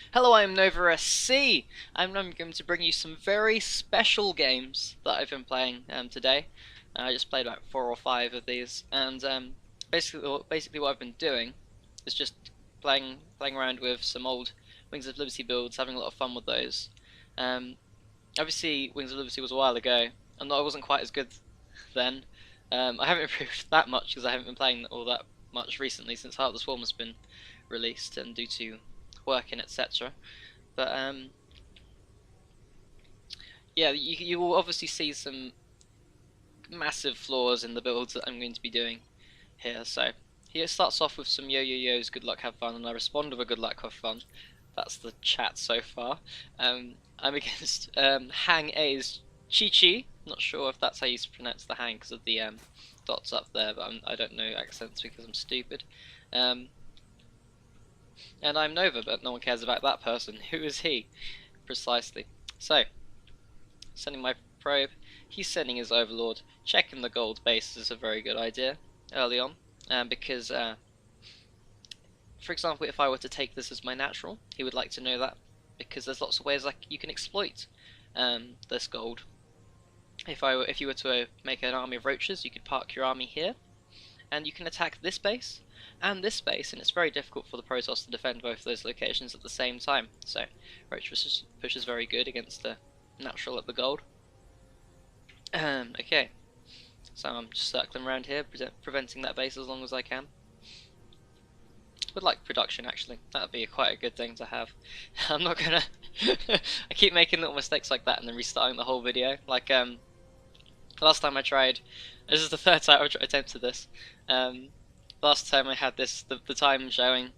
Hello, I'm Nova SC. I'm going to bring you some very special games that I've been playing today. I just played about 4 or 5 of these, and basically what I've been doing is just playing around with some old Wings of Liberty builds, having a lot of fun with those. Um, Obviously, Wings of Liberty was a while ago, and I wasn't quite as good then. I haven't improved that much because I haven't been playing all that much recently since Heart of the Swarm has been released and due to working, etc. But yeah, you will obviously see some massive flaws in the builds that I'm going to be doing here. So here it starts off with some yo-yo-yos, good luck, have fun, and I respond with a good luck, have fun. That's the chat so far. I'm against Hang A's Chi-Chi. Not sure if that's how you pronounce the hang because of the dots up there, but I don't know accents because I'm stupid. And I'm Nova, but no one cares about that person. Who is he? Precisely. So, sending my probe. He's sending his overlord. Checking the gold base is a very good idea early on, because, for example, if I were to take this as my natural, he would like to know that, because there's lots of ways like you can exploit this gold. If you were to make an army of roaches, you could park your army here, and you can attack this base and this base, and it's very difficult for the Protoss to defend both of those locations at the same time. So roach push is very good against the natural at the gold. Okay, so I'm just circling around here, preventing that base as long as I can. Would like production actually. That would be quite a good thing to have. I'm not gonna. I keep making little mistakes like that and then restarting the whole video. Like last time I tried. This is the third time I've attempted this. Last time I had this the time showing,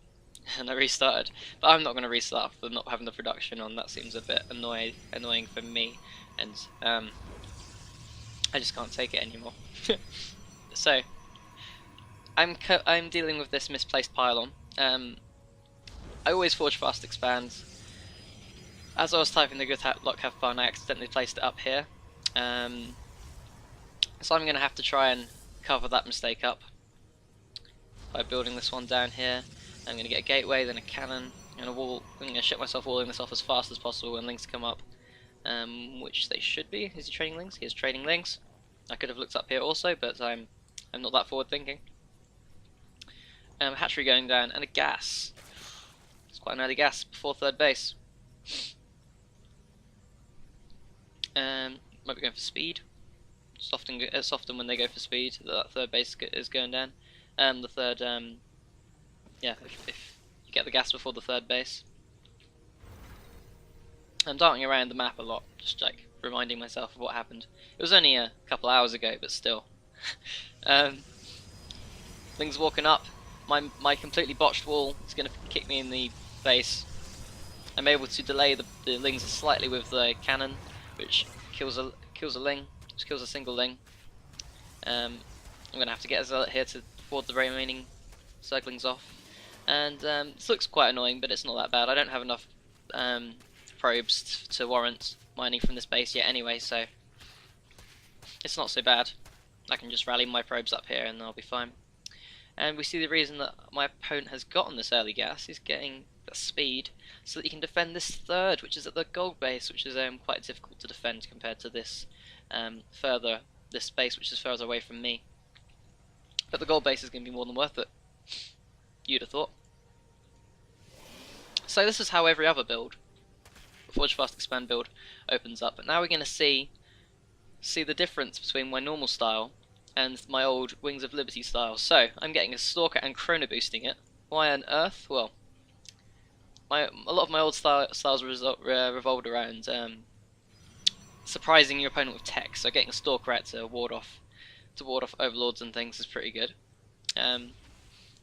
and I restarted. But I'm not gonna restart for not having the production on. That seems a bit annoying for me, and I just can't take it anymore. So I'm dealing with this misplaced pylon. I always forge fast expand. As I was typing the good luck have fun, I accidentally placed it up here. So I'm going to have to try and cover that mistake up by building this one down here. I'm going to get a gateway, then a cannon, and a wall. I'm going to shut myself walling this off as fast as possible when links come up, which they should be. Is he trading links? He is trading links. I could have looked up here also, but I'm not that forward thinking. Hatchery going down, and a gas. It's quite an early gas before third base. Might be going for speed. It's often when they go for speed that third base is going down. The third, yeah, if you get the gas before the third base. I'm darting around the map a lot, just like reminding myself of what happened. It was only a couple hours ago, but still. Things walking up. My completely botched wall is going to kick me in the face. I'm able to delay the lings slightly with the cannon, which kills a ling, which kills a single ling. I'm going to have to get a zealot here to ward the remaining circlings off. And this looks quite annoying, but it's not that bad. I don't have enough probes to warrant mining from this base yet anyway, so it's not so bad. I can just rally my probes up here and I'll be fine. And we see the reason that my opponent has gotten this early gas. He's getting the speed so that he can defend this third, which is at the gold base, which is quite difficult to defend compared to this this base, which is further away from me. But the gold base is going to be more than worth it. You'd have thought. So this is how every other build, Forge Fast Expand build, opens up. But now we're going to see the difference between my normal style and my old Wings of Liberty style. So I'm getting a Stalker and chrono boosting it. Why on earth? Well, a lot of my old styles revolved around surprising your opponent with tech. So getting a Stalker out to ward off overlords and things is pretty good.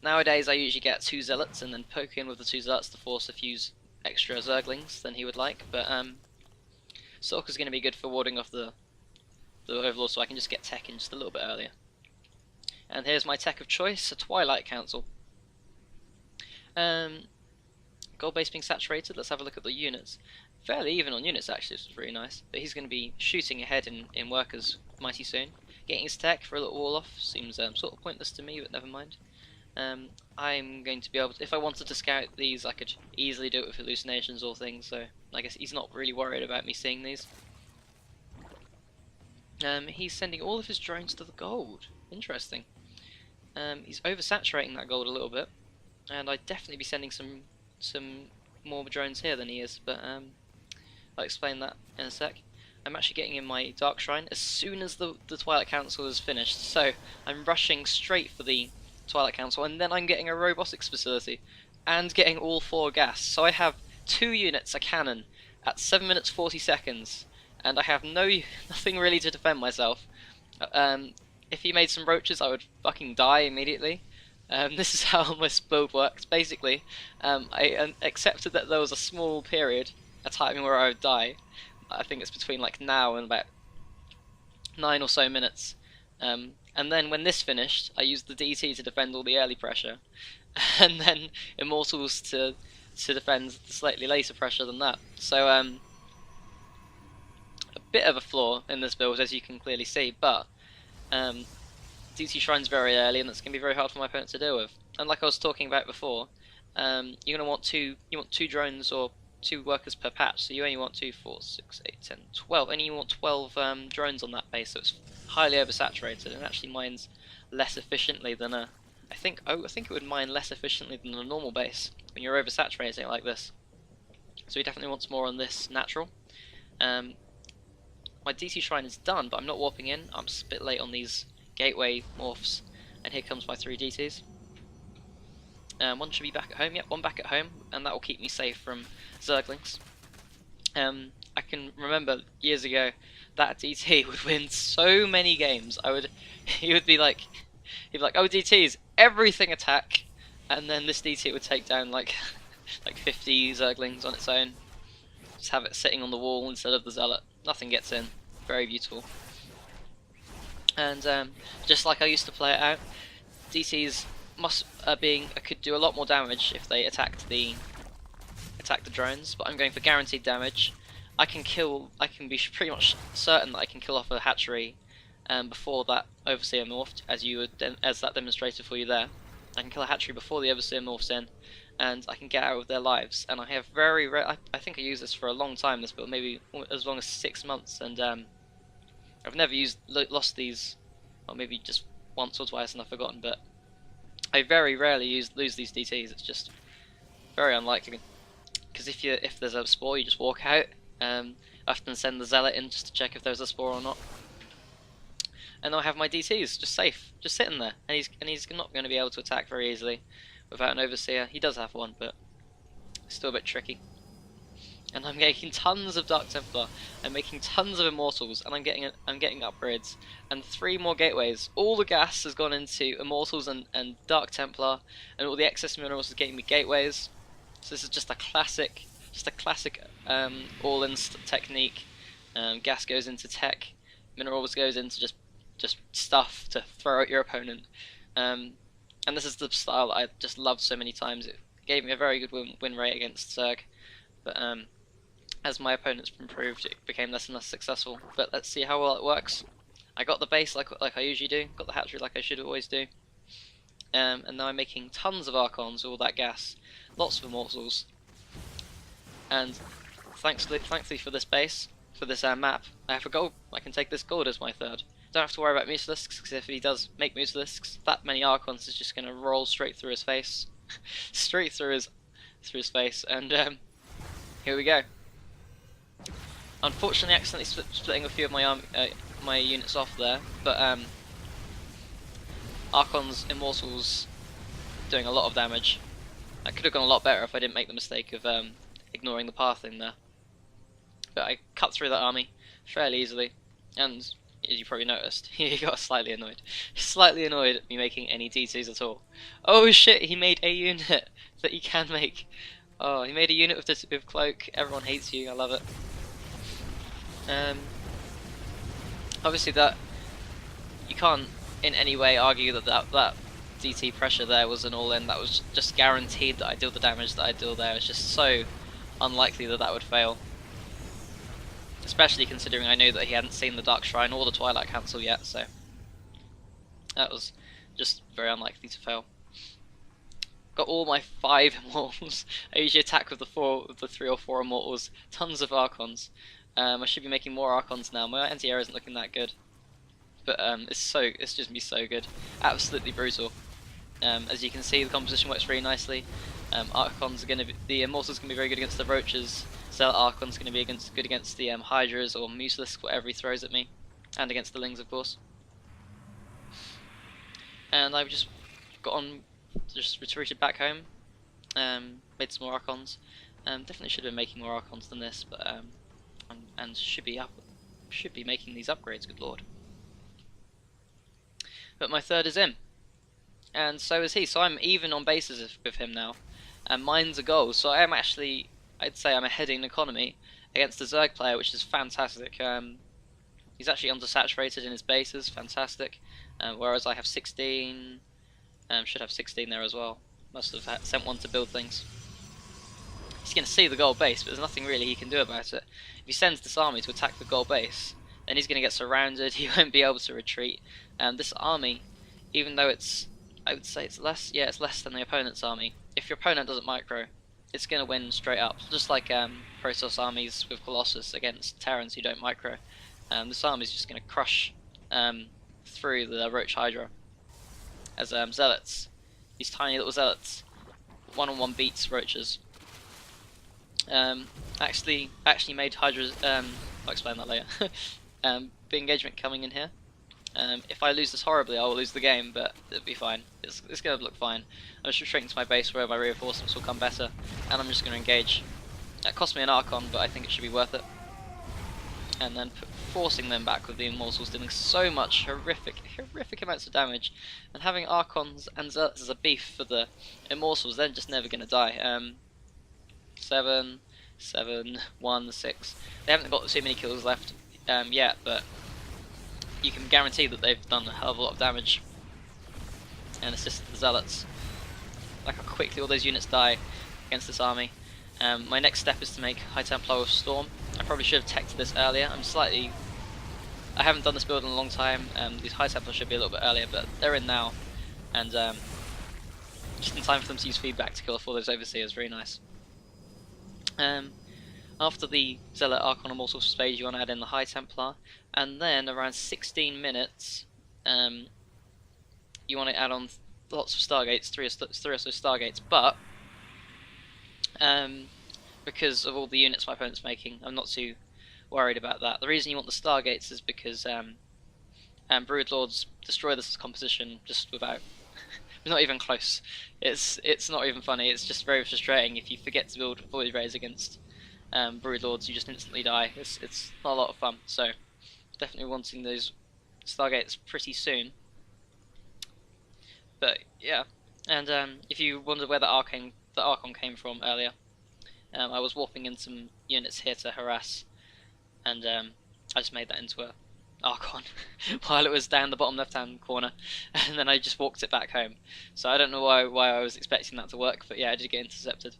Nowadays I usually get 2 zealots and then poke in with the 2 zealots to force a few extra zerglings than he would like. But Stalker's going to be good for warding off the overlord, so I can just get tech in just a little bit earlier. And here's my tech of choice, a Twilight Council. Gold base being saturated. Let's have a look at the units. Fairly even on units actually, this is really nice. But he's going to be shooting ahead in workers mighty soon. Getting his tech for a little wall off seems sort of pointless to me, but never mind. I'm going to be able to, if I wanted to scout these, I could easily do it with hallucinations or things, so I guess he's not really worried about me seeing these. He's sending all of his drones to the gold. Interesting. He's oversaturating that gold a little bit, and I'd definitely be sending some more drones here than he is, but I'll explain that in a sec. I'm actually getting in my Dark Shrine as soon as the Twilight Council is finished, so I'm rushing straight for the Twilight Council, and then I'm getting a robotics facility, and getting all 4 gas. So I have 2 units, a cannon, at 7 minutes 40 seconds, and I have nothing really to defend myself. If he made some roaches, I would fucking die immediately. This is how this build works. Basically, I accepted that there was a small period, a time where I would die. I think it's between like now and about 9 or so minutes. And then when this finished, I used the DT to defend all the early pressure, and then Immortals to defend the slightly later pressure than that. So a bit of a flaw in this build, as you can clearly see, but DT Shrine's very early, and that's going to be very hard for my opponent to deal with. And like I was talking about before, you're going to want two drones or 2 workers per patch, so you only want 2, 4, 6, 8, 10, 12, and you want 12 drones on that base, so it's highly oversaturated and actually mines less efficiently than a... I think it would mine less efficiently than a normal base when you're oversaturating it like this. So he definitely wants more on this natural. My DT Shrine is done, but I'm not warping in. I'm just a bit late on these gateway morphs, and here comes my 3 DTs. One should be back at home. Yep, one back at home, and that will keep me safe from Zerglings. I can remember years ago that DT would win so many games. He'd be like, oh DTs, everything attack, and then this DT would take down like 50 Zerglings on its own. Just have it sitting on the wall instead of the Zealot. Nothing gets in. Very beautiful. And just like I used to play it out, DTs could do a lot more damage if they attacked the drones, but I'm going for guaranteed damage. I can be pretty much certain that I can kill off a hatchery before that Overseer morphed, as that demonstrated for you there. I can kill a hatchery before the Overseer morphs in, and I can get out of their lives. And I have I think I used this for a long time, this build, maybe as long as 6 months, and I've never lost these, or maybe just once or twice and I've forgotten, but I very rarely lose these DTs. It's just very unlikely, because if there's a spore, you just walk out. I often send the Zealot in just to check if there's a spore or not, and I have my DTs just safe, just sitting there, and he's not going to be able to attack very easily without an Overseer. He does have one, but it's still a bit tricky. And I'm making tons of Dark Templar, I'm making tons of Immortals, and I'm getting upgrades, and 3 more gateways. All the gas has gone into Immortals and Dark Templar, and all the excess minerals is getting me gateways. So this is just a classic all-in technique. Gas goes into tech, minerals goes into just stuff to throw at your opponent. And this is the style that I've just loved so many times. It gave me a very good win rate against Zerg, but as my opponents improved, it became less and less successful. But let's see how well it works. I got the base like I usually do, got the hatchery like I should always do, and now I'm making tons of Archons with all that gas, lots of Immortals, and thankfully for this base, for this map, I have a gold. I can take this gold as my 3rd. Don't have to worry about Mutalisks, because if he does make Mutalisks, that many Archons is just going to roll straight through his face, straight through his face, and here we go. Unfortunately, accidentally splitting a few of my units off there, but Archon's Immortals doing a lot of damage. That could have gone a lot better if I didn't make the mistake of ignoring the pathing there. But I cut through that army fairly easily, and as you probably noticed, he got slightly annoyed. Slightly annoyed at me making any DTs at all. Oh shit, he made a unit that he can make. Oh, he made a unit with Cloak. Everyone hates you, I love it. Obviously that you can't in any way argue that DT pressure there was an all-in. That was just guaranteed that I deal the damage that I deal there. It's just so unlikely that would fail, especially considering I knew that he hadn't seen the Dark Shrine or the Twilight Council yet, so that was just very unlikely to fail. got all my 5 immortals. I usually attack with the 3 or 4 immortals. Tons of Archons. I should be making more Archons now. My anti-air isn't looking that good, but it's just me so good, absolutely brutal. As you can see, the composition works really nicely. Archons are the Immortals are gonna be very good against the Roaches. Zealot Archon's gonna be good against the Hydras or Muselisk, whatever he throws at me, and against the Lings, of course. And I've just retreated back home. Made some more Archons. Definitely should have been making more Archons than this, but and should be making these upgrades. Good lord! But my third is in, and so is he. So I'm even on bases with him now, and mine's a goal. So I am actually, I'd say I'm ahead in economy against the Zerg player, which is fantastic. He's actually undersaturated in his bases, fantastic. Whereas I have 16, should have 16 there as well. Must have sent one to build things. He's going to see the gold base, but there's nothing really he can do about it. If he sends this army to attack the gold base, then he's going to get surrounded, he won't be able to retreat. This army, even though I would say it's less than the opponent's army. If your opponent doesn't micro, it's going to win straight up. Just like Protoss armies with Colossus against Terrans who don't micro. This army is just going to crush through the Roach Hydra. As Zealots, these tiny little Zealots, one-on-one beats Roaches. Actually made Hydras, I'll explain that later. Big engagement coming in here. If I lose this horribly, I will lose the game, but it'll be fine. It's going to look fine. I'm just retreating to my base where my reinforcements will come better, and I'm just going to engage. That cost me an Archon, but I think it should be worth it. And then forcing them back with the Immortals, dealing so much horrific amounts of damage, and having Archons and Zealots as a beef for the Immortals, they're just never going to die. 7, 1, 6. They haven't got too many kills left yet, but you can guarantee that they've done a hell of a lot of damage and assisted the Zealots. Like how quickly all those units die against this army. My next step is to make High Templar with Storm. I probably should have teched this earlier. I haven't done this build in a long time. These High Templars should be a little bit earlier, but they're in now, and just in time for them to use feedback to kill off all those Overseers. Very nice. After the Zealot Archon Immortal phase, you want to add in the High Templar, and then around 16 minutes, you want to add on lots of Stargates, three or so Stargates, but because of all the units my opponent's making, I'm not too worried about that. The reason you want the Stargates is because Broodlords destroy this composition just without... not even close. It's not even funny, it's just very frustrating. If you forget to build Void Rays against Broodlords, you just instantly die. It's not a lot of fun, so definitely wanting those Stargates pretty soon. But yeah, and if you wondered where the Archon came from earlier, I was warping in some units here to harass, and I just made that into a Archon while it was down the bottom left hand corner, and then I just walked it back home. So I don't know why I was expecting that to work, but yeah, I did get intercepted.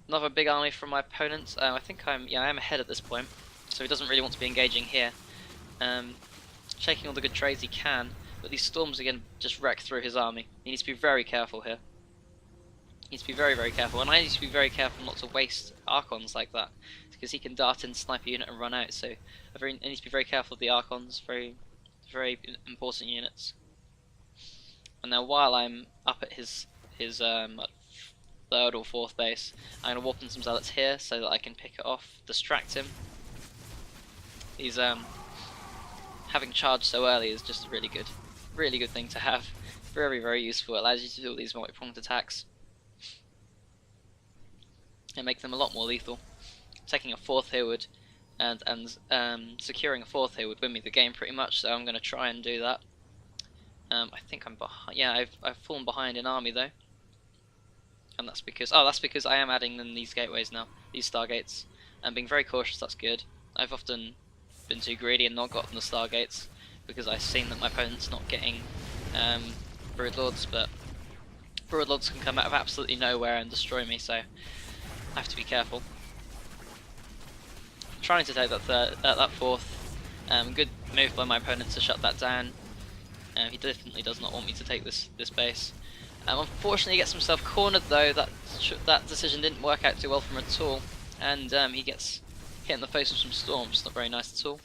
Another big army from my opponent. I think I am ahead at this point, so he doesn't really want to be engaging here. Shaking all the good trades he can, but these storms are going to just wreck through his army. He needs to be very careful here. He needs to be very, very careful, and I need to be very careful not to waste Archons like that, because he can dart in, snipe a unit and run out, so I need to be very careful of the Archons, very, very important units. And now while I'm up at his third or fourth base, I'm going to warp in some Zealots here so that I can pick it off, distract him. He's having charged so early is just a really good thing to have. Very, very useful. It allows you to do all these multi-pronged attacks and make them a lot more lethal. Taking a fourth here would and securing a fourth here would win me the game pretty much, so I'm going to try and do that. I think I'm behind. Yeah, I've fallen behind in army though, and that's because I am adding in these gateways now, these Stargates, and being very cautious. That's good. I've often been too greedy and not gotten the Stargates because I've seen that my opponent's not getting Broodlords, but Broodlords can come out of absolutely nowhere and destroy me, so I have to be careful. I'm trying to take that fourth. Good move by my opponent to shut that down. He definitely does not want me to take this base. Unfortunately, he gets himself cornered though. That decision didn't work out too well for him at all, and he gets hit in the face with some storms. Not very nice at all.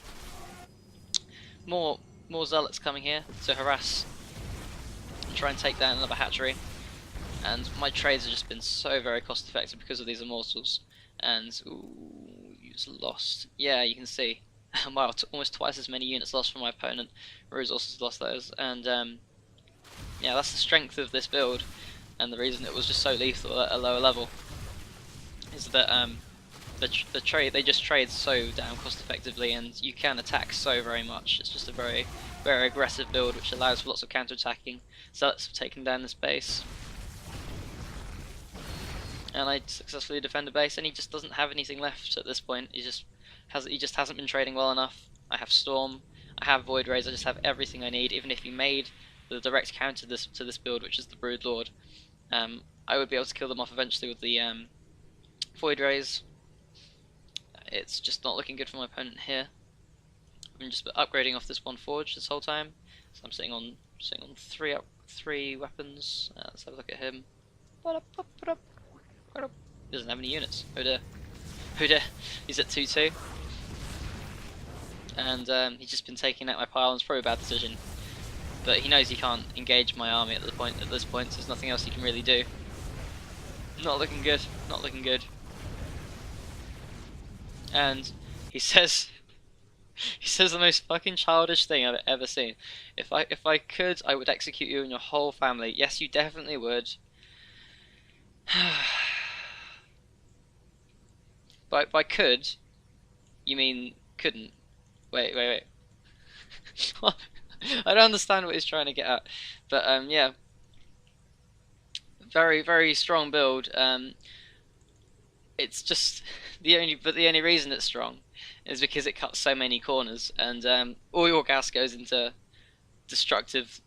More zealots coming here to harass and try and take down another hatchery. And my trades have just been so very cost effective because of these immortals. And ooh, he's lost. Yeah, you can see. Wow, almost twice as many units lost from my opponent. Resources lost those, and yeah, that's the strength of this build, and the reason it was just so lethal at a lower level is that they just trade so damn cost effectively, and you can attack so very much. It's just a very aggressive build, which allows for lots of counter attacking. Zealots have taken down this base, and I successfully defend a base, and he just doesn't have anything left at this point. He just hasn't been trading well enough. I have Storm, I have Void Rays, I just have everything I need. Even if he made the direct counter to this build, which is the Brood Lord, I would be able to kill them off eventually with the Void Rays. It's just not looking good for my opponent here. I'm just upgrading off this one forge this whole time, so I'm sitting on three weapons. Let's have a look at him. He doesn't have any units. Oh dear. Oh dear. He's at 2-2. And he's just been taking out my pile, and it's probably a bad decision. But he knows he can't engage my army at this point, so there's nothing else he can really do. Not looking good. Not looking good. And he says the most fucking childish thing I've ever seen. If I could, I would execute you and your whole family. Yes, you definitely would. By could, you mean couldn't? Wait. I don't understand what he's trying to get at. But yeah, very strong build. It's just the only reason it's strong is because it cuts so many corners, and all your gas goes into destructive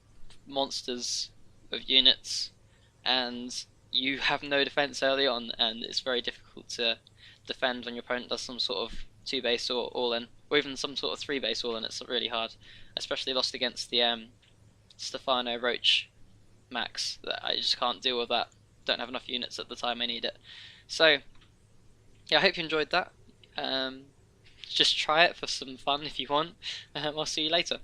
monsters of units, and you have no defense early on, and it's very difficult to defend when your opponent does some sort of 2-base or all-in, or even some sort of 3-base all-in. It's really hard, especially lost against the Stefano Roach max. That I just can't deal with that. Don't have enough units at the time I need it. So yeah, I hope you enjoyed that. Just try it for some fun if you want. I'll see you later.